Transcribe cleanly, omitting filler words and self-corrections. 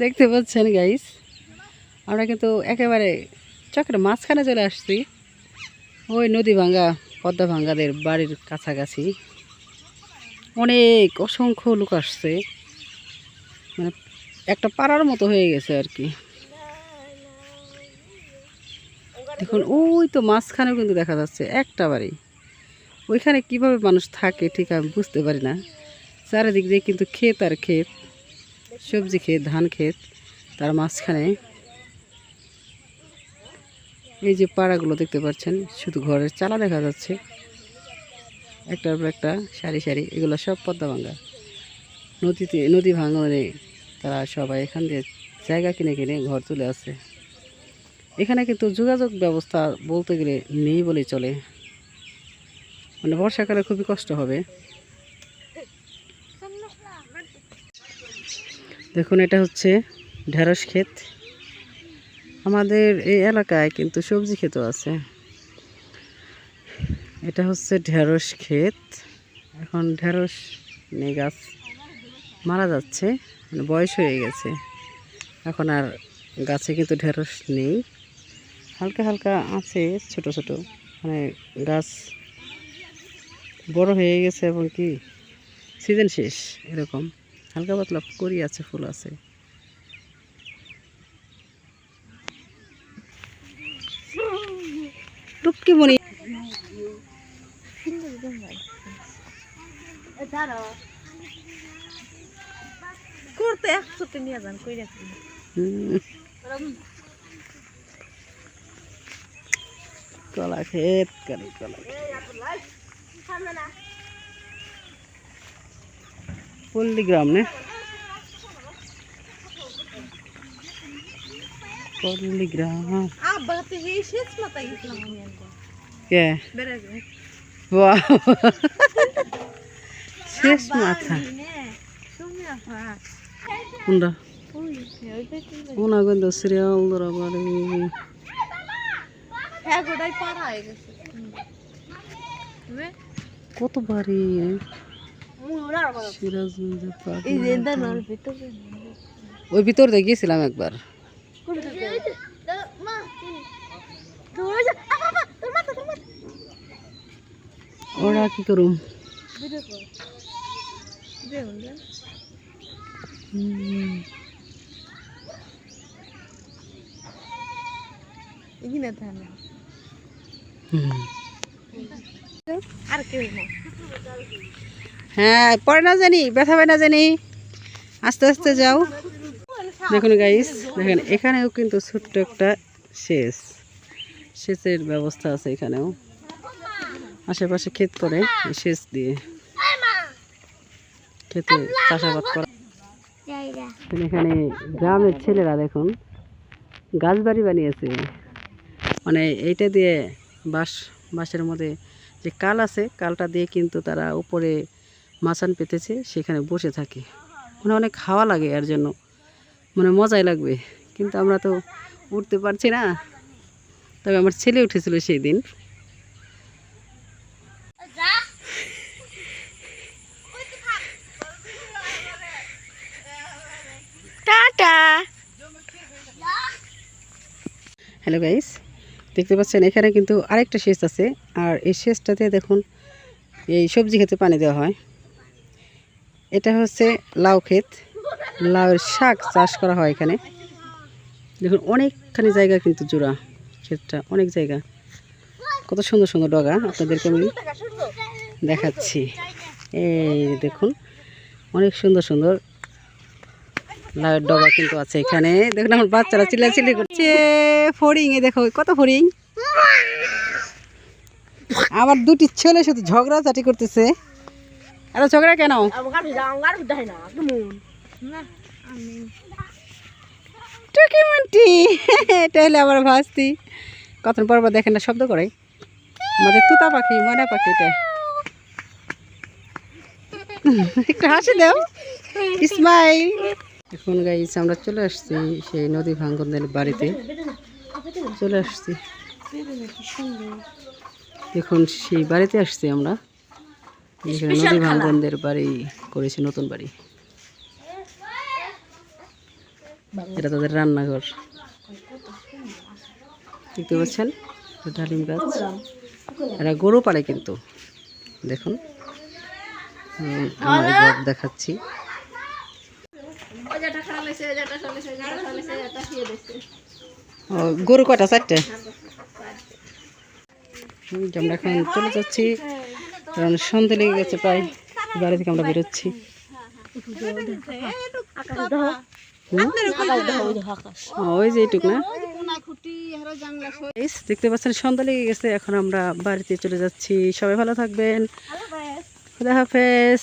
দেখতে পাচ্ছেন গাইস, আমরা কিন্তু একেবারে চকের মাঝখানে চলে আসছি। ওই নদী ভাঙ্গা পদ্মা ভাঙ্গাদের বাড়ির কাছাকাছি অনেক অসংখ্য লোক আসছে, মানে একটা পাড়ার মতো হয়ে গেছে আর কি। দেখুন ওই তো মাঝখানেও কিন্তু দেখা যাচ্ছে একটা বাড়ি। ওইখানে কিভাবে মানুষ থাকে ঠিক আমি বুঝতে পারি না। চারিদিক দিয়ে কিন্তু ক্ষেত আর ক্ষেত, সবজি ক্ষেত, ধান ক্ষেত, তার মাঝখানে এই যে পাড়াগুলো দেখতে পাচ্ছেন, শুধু ঘরের চালা দেখা যাচ্ছে একটার পর একটা সারি সারি। এগুলো সব পদ্মা ভাঙ্গা নদী ভাঙনে তারা সবাই এখান দিয়ে জায়গা কিনে কিনে ঘর তুলে আছে। এখানে কিন্তু যোগাযোগ ব্যবস্থা বলতে গেলে নেই বলেই চলে, মানে বর্ষাকালে খুবই কষ্ট হবে। দেখুন এটা হচ্ছে ঢেঁড়স ক্ষেত। আমাদের এই এলাকায় কিন্তু সবজি ক্ষেতও আছে। এটা হচ্ছে ঢেঁড়স ক্ষেত। এখন ঢেঁড়স নেই, গাছ মারা যাচ্ছে, মানে বয়স হয়ে গেছে। এখন আর গাছে কিন্তু ঢেঁড়স নেই, হালকা হালকা আছে ছোট ছোট, মানে গাছ বড় হয়ে গেছে এবং কি সিজন শেষ, এরকম হালকা পাতলা করি আছে, ফুল আছে। টুকি মনি করতে একসাথে নিয়ে যান কই রাখি কলা ক্ষেত, পল্লীগ্রাম না, পল্লীগ্রাম আব্বাতে এই শেষ মাথায় গেছিলাম আমি একবার কে বেড়াতে। বাহ, শেষ মাথা তুমি আপা কোনটা ওই ওই পেটে ওনা গন্ধ সিরিয়াল ধরা বাড়ি। হ্যাঁ গোটাই পাড়া হয়ে গেছে কত বাড়ি এই যে দানোর ভিতরে ওই ভিতর দিয়ে গেছিলাম একবার। ওরা কি করুম, হ্যাঁ পরে না জানি, ব্যথা পায় না জানি, আস্তে আস্তে যাও। দেখুন গাইস, দেখেন এখানেও কিন্তু ছোট্ট একটা সেচের ব্যবস্থা আছে। এখানেও আশেপাশে ক্ষেত করে সেচ দিয়ে খেতে চাষাবাদ করা। এখানে গ্রামের ছেলেরা দেখুন গাছ বাড়ি বানিয়েছে, মানে এইটা দিয়ে বাঁশের মধ্যে যে কাল আছে, কালটা দিয়ে কিন্তু তারা উপরে মাচান পেতেছে, সেখানে বসে থাকে। মানে অনেক হাওয়া লাগে, এর জন্য মানে মজাই লাগবে, কিন্তু আমরা তো উঠতে পারছি না। তবে আমার ছেলে উঠেছিল সেই দিন। টাটা। হ্যালো গাইস, দেখতে পাচ্ছেন এখানে কিন্তু আরেকটা সেচ আছে, আর এই সেচটাতে দেখুন এই সবজি খেতে পানি দেওয়া হয়। এটা হচ্ছে লাউ ক্ষেত, লাউয়ের শাক চাষ করা হয় এখানে। দেখুন অনেকখানি জায়গা কিন্তু জোড়া ক্ষেতটা, অনেক জায়গা, কত সুন্দর সুন্দর ডগা আপনাদেরকে আমি দেখাচ্ছি। এই দেখুন অনেক সুন্দর সুন্দর লাউয়ের ডগা কিন্তু আছে এখানে। দেখুন আমার বাচ্চারা চিল্লাচিল্লি করছে। ফড়িং, এ দেখো কত ফড়িং। আবার দুটি ছেলে শুধু ঝগড়াঝাটি করতেছে। এত ঝগড়া কেন? টুকিমন্টি, এটা হলে আবার ভাসতি। কতক্ষণ পর দেখেন না শব্দ করে, আমাদের তুতা পাখি, ময়না পাখি। এটা একটু হাসি দাও, স্মাইল। এখন গাইস আমরা চলে আসছি সেই নদী ভাঙ্গনের বাড়িতে চলে আসছি। দেখুন সেই বাড়িতে আসছি আমরা, এখানে নদী ভাঙ্গনদের বাড়ি করেছে, নতুন বাড়ি। এটা তাদের রান্নাঘর। দেখতে পাচ্ছেন ডালিম গাছ। এরা গরু পালে কিন্তু দেখুন, আমার এবার দেখাচ্ছি। ও, গরু কটা? 4টে। আমরা এখন চলে যাচ্ছি, কারণ সন্ধ্যে লেগে গেছে প্রায়। বাড়ি থেকে আমরা বেরোচ্ছি। ওই যে এইটুক না, দেখতে পাচ্ছেন সন্ধ্যা লেগে গেছে। এখন আমরা বাড়িতে চলে যাচ্ছি। সবাই ভালো থাকবেন। খুদা হাফেজ।